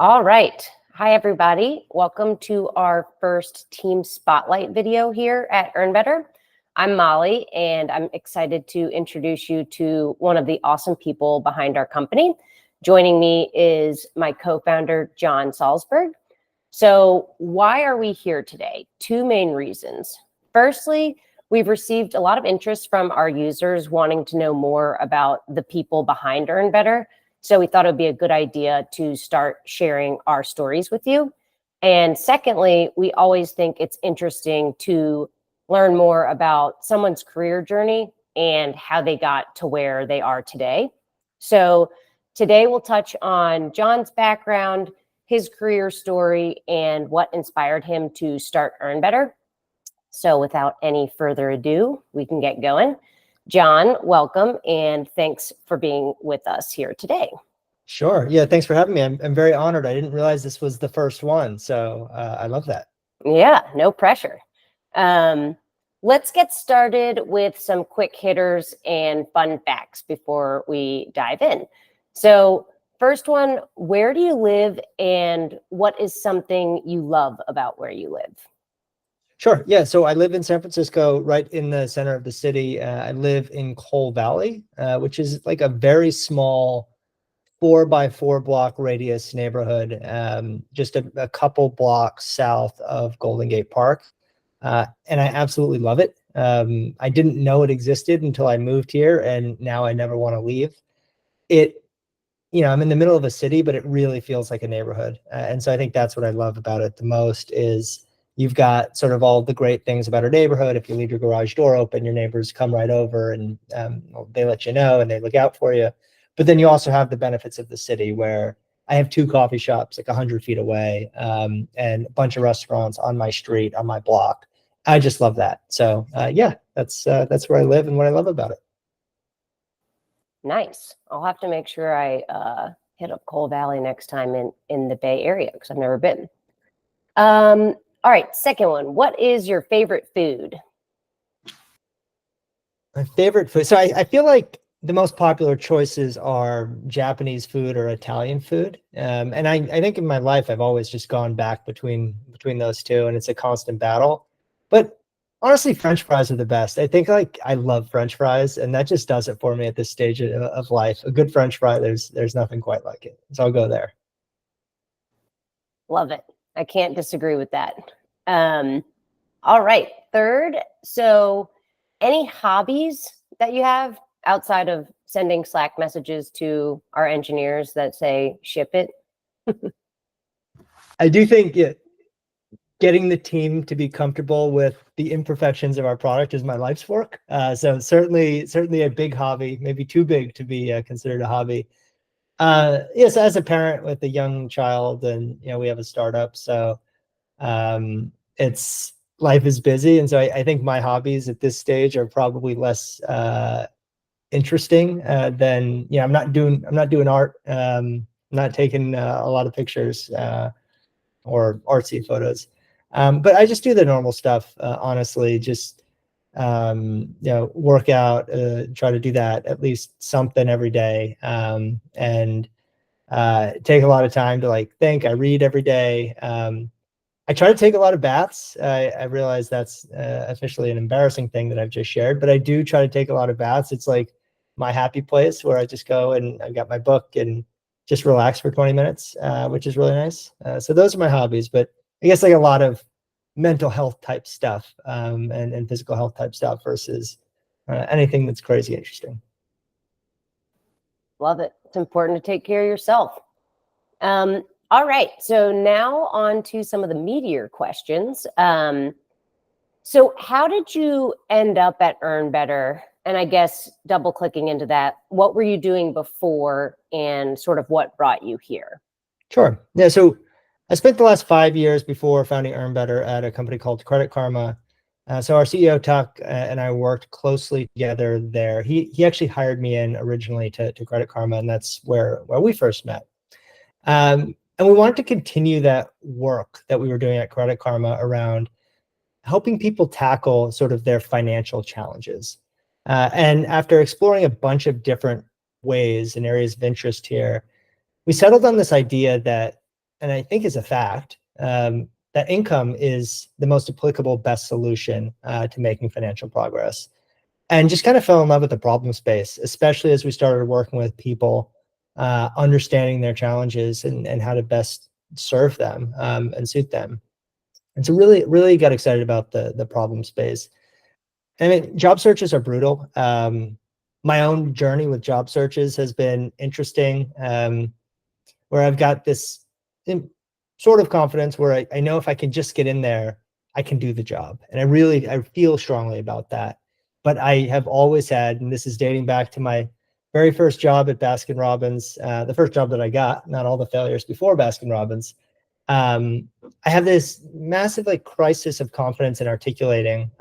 All right. Hi, everybody. Welcome to our first team spotlight video here at EarnBetter. I'm Molly, and I'm excited to introduce you to one of the awesome people behind our company. Joining me is my co-founder, Jon Salzberg. So why are we here today? Two main reasons. Firstly, we've received a lot of interest from our users wanting to know more about the people behind EarnBetter. So we thought it would be a good idea to start sharing our stories with you. And secondly, we always think it's interesting to learn more about someone's career journey and how they got to where they are today. So today we'll touch on Jon's background, his career story, and what inspired him to start EarnBetter. So without any further ado, we can get going. Jon, welcome, and thanks for being with us here today. Sure. Yeah, thanks for having me. I'm very honored. I didn't realize this was the first one, so I love that. Yeah, no pressure. Let's get started with some quick hitters and fun facts before we dive in. So first one, where do you live and what is something you love about where you live? Sure. Yeah. So I live in San Francisco, right in the center of the city. I live in Cole Valley, which is like a very small 4x4 block radius neighborhood, just a couple blocks south of Golden Gate Park. And I absolutely love it. I didn't know it existed until I moved here, and now I never want to leave. I'm in the middle of a city, but it really feels like a neighborhood. And so I think that's what I love about it the most is you've got sort of all the great things about our neighborhood. If you leave your garage door open, your neighbors come right over and they let you know and they look out for you. But then you also have the benefits of the city where I have 2 coffee shops like 100 feet away and a bunch of restaurants on my street, on my block. I just love that. So yeah, that's where I live and what I love about it. Nice. I'll have to make sure I hit up Cole Valley next time in the Bay Area because I've never been. All right, second one. What is your favorite food? My favorite food. So I feel like the most popular choices are Japanese food or Italian food. And I think in my life, I've always just gone back between those two, and it's a constant battle. But honestly, French fries are the best. I think I love French fries, and that just does it for me at this stage of life. A good French fry, there's nothing quite like it. So I'll go there. Love it. I can't disagree with that. All right, third. So any hobbies that you have outside of sending Slack messages to our engineers that say ship it? I do think getting the team to be comfortable with the imperfections of our product is my life's work. So certainly a big hobby, maybe too big to be considered a hobby. Yes, as a parent with a young child, and we have a startup, so life is busy, and so I think my hobbies at this stage are probably less interesting than I'm not doing art. I'm not taking a lot of pictures or artsy photos, but I just do the normal stuff. Honestly, just work out, try to do that at least something every day, and take a lot of time to think. I read every day. I try to take a lot of baths. I realize that's officially an embarrassing thing that I've just shared, but I do try to take a lot of baths. It's like my happy place where I just go and I've got my book and just relax for 20 minutes, which is really nice. So those are my hobbies, but I guess a lot of mental health type stuff and physical health type stuff versus anything that's crazy interesting. Love it. It's important to take care of yourself. All right, so now on to some of the meatier questions. So how did you end up at EarnBetter? And I guess double clicking into that, what were you doing before and sort of what brought you here? Sure. Yeah, so I spent the last 5 years before founding EarnBetter at a company called Credit Karma. So our CEO, Tuck, and I worked closely together there. He actually hired me in originally to Credit Karma, and that's where we first met. And we wanted to continue that work that we were doing at Credit Karma around helping people tackle sort of their financial challenges. And after exploring a bunch of different ways and areas of interest here, we settled on this idea that and I think is a fact, that income is the most applicable, best solution to making financial progress. And just kind of fell in love with the problem space, especially as we started working with people, understanding their challenges and how to best serve them and suit them. And so really got excited about the problem space. I mean, job searches are brutal. My own journey with job searches has been interesting, where I've got this sort of confidence where I know if I can just get in there, I can do the job. And I feel strongly about that. But I have always had, and this is dating back to my very first job at Baskin Robbins, the first job that I got, not all the failures before Baskin Robbins. I have this massive like crisis of confidence in articulating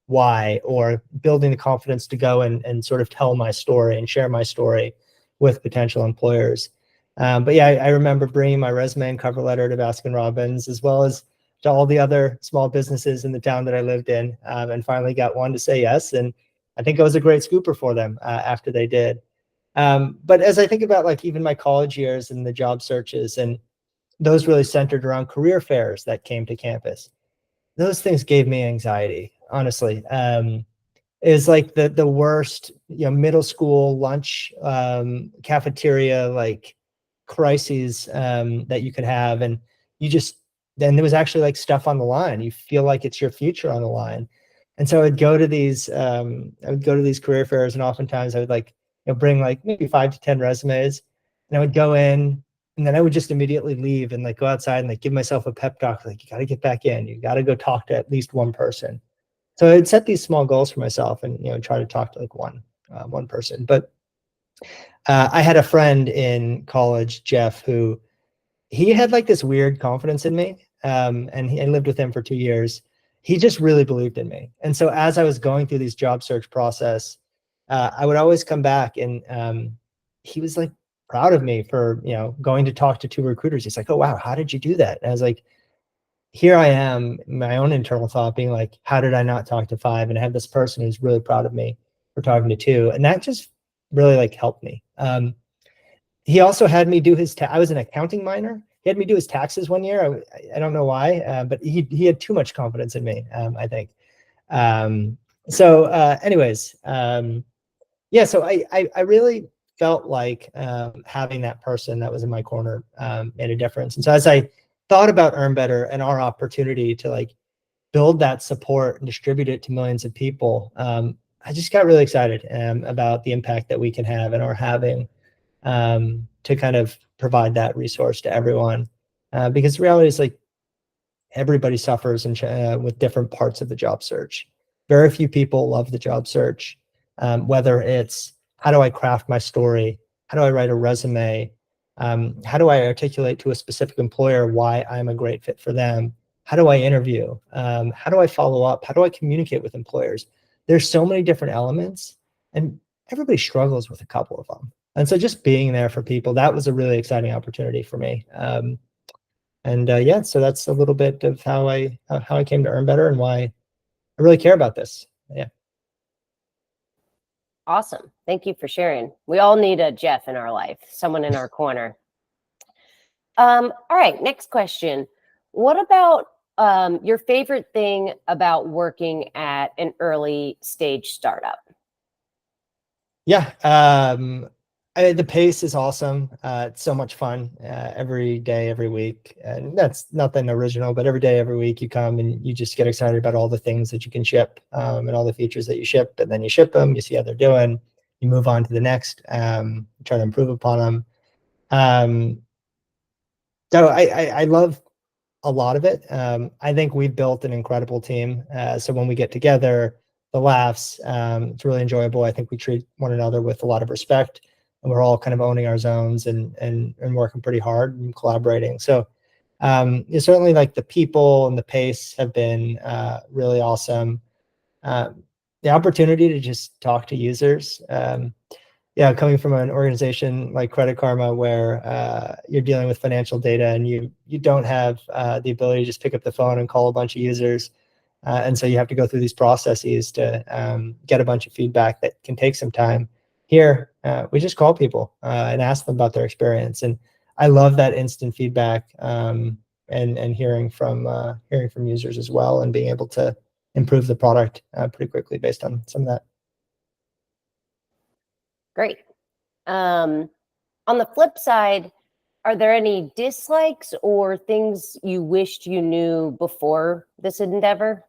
why, or building the confidence to go and sort of tell my story and share my story with potential employers. But yeah, I remember bringing my resume and cover letter to Baskin Robbins, as well as to all the other small businesses in the town that I lived in, and finally got one to say yes. And I think I was a great scooper for them after they did. But as I think about like even my college years and the job searches, and those really centered around career fairs that came to campus, those things gave me anxiety, honestly. Is like the worst, middle school lunch cafeteria like crises that you could have. And then there was actually like stuff on the line. You feel like it's your future on the line. And so I'd go to these career fairs, and oftentimes I would like bring like maybe 5 to 10 resumes, and I would go in, and then I would just immediately leave and like go outside and like give myself a pep talk, like, you got to get back in, you got to go talk to at least one person. So I'd set these small goals for myself, and try to talk to like one person. But I had a friend in college, Jeff, who he had like this weird confidence in me, and I lived with him for 2 years. He just really believed in me, and so as I was going through these job search process, I would always come back, and he was like proud of me for going to talk to 2 recruiters. He's like, "Oh wow, how did you do that?" And I was like, here I am, my own internal thought being like, how did I not talk to 5? And I have this person who's really proud of me for talking to 2. And that just really like helped me. He also had me do I was an accounting minor. He had me do his taxes one year. I don't know why, but he had too much confidence in me, I think. Anyways, yeah, so I really felt like having that person that was in my corner made a difference. And so as I thought about EarnBetter and our opportunity to like build that support and distribute it to millions of people, I just got really excited about the impact that we can have and are having to kind of provide that resource to everyone. Because the reality is like everybody suffers with different parts of the job search. Very few people love the job search, whether it's how do I craft my story? How do I write a resume? How do I articulate to a specific employer why I'm a great fit for them? How do I interview? How do I follow up? How do I communicate with employers? There's so many different elements, and everybody struggles with a couple of them. And so just being there for people, that was a really exciting opportunity for me. Yeah, so that's a little bit of how I came to EarnBetter and why I really care about this. Yeah. Awesome. Thank you for sharing. We all need a Jeff in our life, someone in our corner. All right, next question. What about your favorite thing about working at an early stage startup? Yeah, the pace is awesome. It's so much fun every day, every week. And that's nothing original, but every day, every week you come and you just get excited about all the things that you can ship and all the features that you ship. And then you ship them, you see how they're doing, you move on to the next, try to improve upon them. So I love a lot of it. I think we've built an incredible team. So when we get together, the laughs, it's really enjoyable. I think we treat one another with a lot of respect, and we're all kind of owning our zones and working pretty hard and collaborating. So it's certainly like the people and the pace have been really awesome. The opportunity to just talk to users. Yeah, coming from an organization like Credit Karma, where you're dealing with financial data and you don't have the ability to just pick up the phone and call a bunch of users. And so you have to go through these processes to get a bunch of feedback that can take some time. Here, we just call people and ask them about their experience. And I love that instant feedback, and hearing from users as well, and being able to improve the product pretty quickly based on some of that. Great. On the flip side, are there any dislikes or things you wished you knew before this endeavor?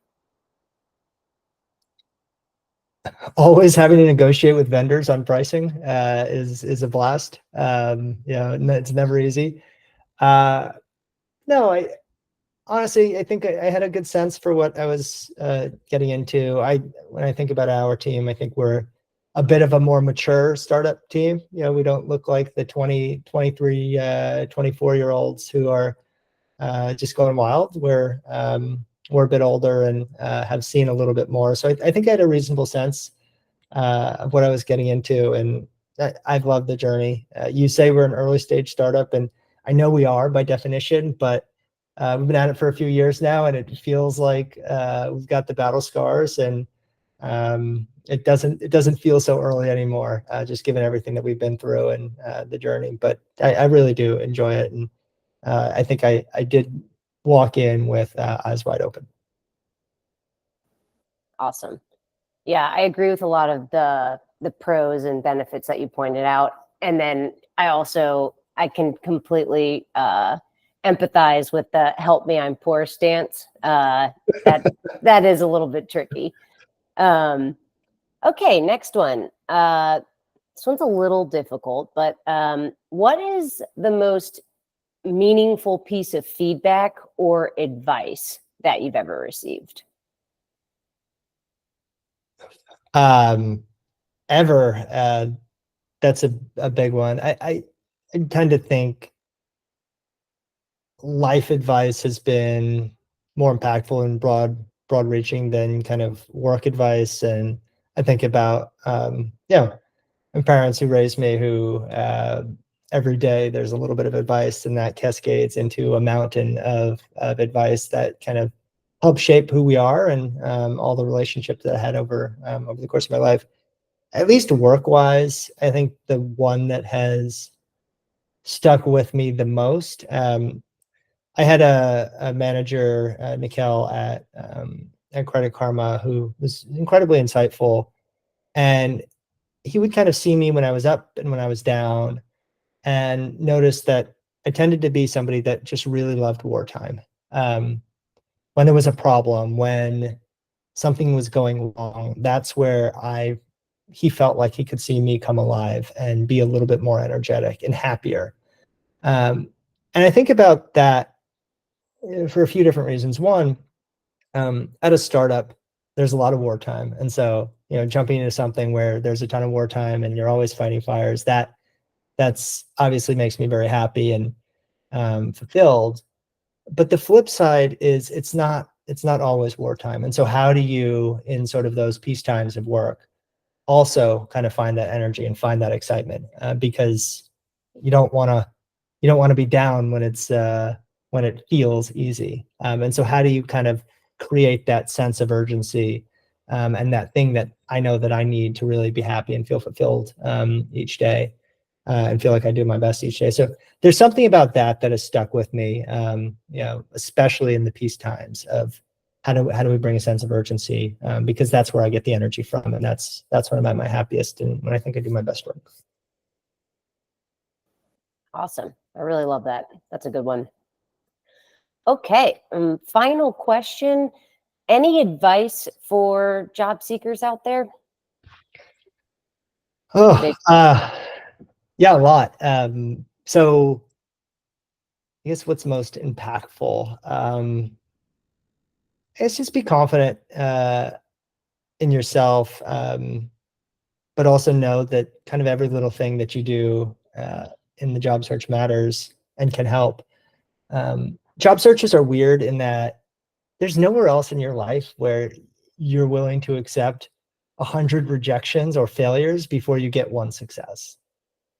Always having to negotiate with vendors on pricing is a blast. It's never easy. No, I honestly, I think I had a good sense for what I was getting into. When I think about our team, I think we're a bit of a more mature startup team. We don't look like the 20, 23, 24-year-olds who are just going wild. We're a bit older and have seen a little bit more. So I think I had a reasonable sense of what I was getting into, and I've loved the journey. You say we're an early stage startup, and I know we are by definition, but we've been at it for a few years now, and it feels like we've got the battle scars, and it doesn't feel so early anymore, just given everything that we've been through and the journey. But I really do enjoy it, and I think I did walk in with eyes wide open. Awesome. Yeah, I agree with a lot of the pros and benefits that you pointed out. And then I can completely empathize with the "help me, I'm poor" stance. That is a little bit tricky. Okay, next one. This one's a little difficult, but what is the most meaningful piece of feedback or advice that you've ever received? Ever. That's a big one. I tend to think life advice has been more impactful and broad reaching than kind of work advice. And I think about my parents who raised me, who every day there's a little bit of advice, and that cascades into a mountain of advice that kind of helps shape who we are, and all the relationships that I had over the course of my life. At least work-wise, I think the one that has stuck with me the most. I had a manager, Nikhil, at Credit Karma, who was incredibly insightful, and he would kind of see me when I was up and when I was down, and notice that I tended to be somebody that just really loved wartime. When there was a problem, when something was going wrong, that's where he felt like he could see me come alive and be a little bit more energetic and happier. And I think about that for a few different reasons. One, at a startup, there's a lot of wartime. And so, jumping into something where there's a ton of wartime and you're always fighting fires, that's obviously makes me very happy and fulfilled. But the flip side is it's not always wartime. And so how do you, in sort of those peace times of work, also kind of find that energy and find that excitement? Because you don't want to be down when it feels easy. And so how do you kind of create that sense of urgency, and that thing that I know that I need to really be happy and feel fulfilled each day, and feel like I do my best each day. So there's something about that has stuck with me, especially in the peace times of how do we bring a sense of urgency, because that's where I get the energy from, and that's when I'm at my happiest and when I think I do my best work. Awesome. I really love that. That's a good one. Okay. Final question. Any advice for job seekers out there? Oh, yeah, a lot. So I guess what's most impactful? It's just be confident in yourself, but also know that kind of every little thing that you do in the job search matters and can help. Job searches are weird in that there's nowhere else in your life where you're willing to accept 100 rejections or failures before you get one success.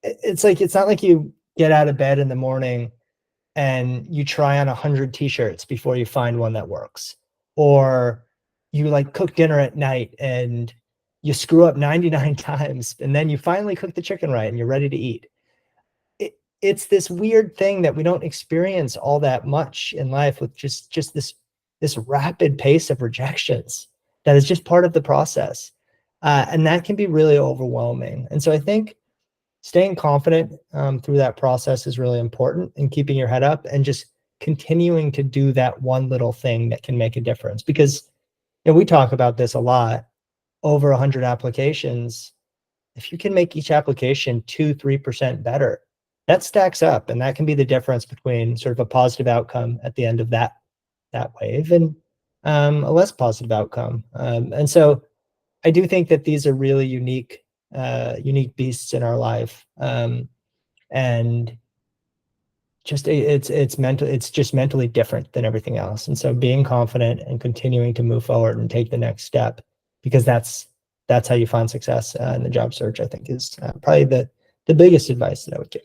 It's not like you get out of bed in the morning and you try on 100 t-shirts before you find one that works, or you like cook dinner at night and you screw up 99 times and then you finally cook the chicken right and you're ready to eat. it's this weird thing that we don't experience all that much in life, with just this rapid pace of rejections that is just part of the process. And that can be really overwhelming. And so I think staying confident through that process is really important, and keeping your head up and just continuing to do that one little thing that can make a difference. Because we talk about this a lot, over 100 applications. If you can make each application 2-3% better, that stacks up, and that can be the difference between sort of a positive outcome at the end of that wave and a less positive outcome. And so I do think that these are really unique beasts in our life, and just it's just mentally different than everything else. And so being confident and continuing to move forward and take the next step, because that's how you find success in the job search, I think is probably the biggest advice that I would give.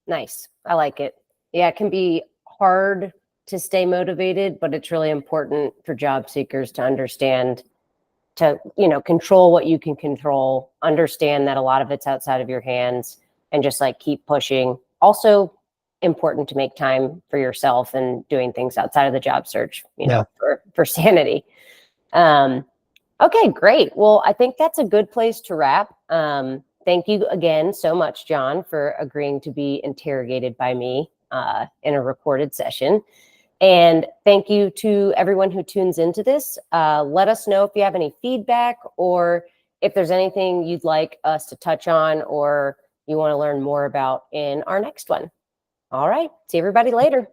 Nice. I like it. Yeah, it can be hard to stay motivated, but it's really important for job seekers to understand, to, control what you can control, understand that a lot of it's outside of your hands, and just like keep pushing. Also important to make time for yourself and doing things outside of the job search, for sanity. Okay, great. Well, I think that's a good place to wrap. Thank you again so much, Jon, for agreeing to be interrogated by me in a recorded session. And thank you to everyone who tunes into this. Let us know if you have any feedback, or if there's anything you'd like us to touch on, or you want to learn more about in our next one. All right. See everybody later.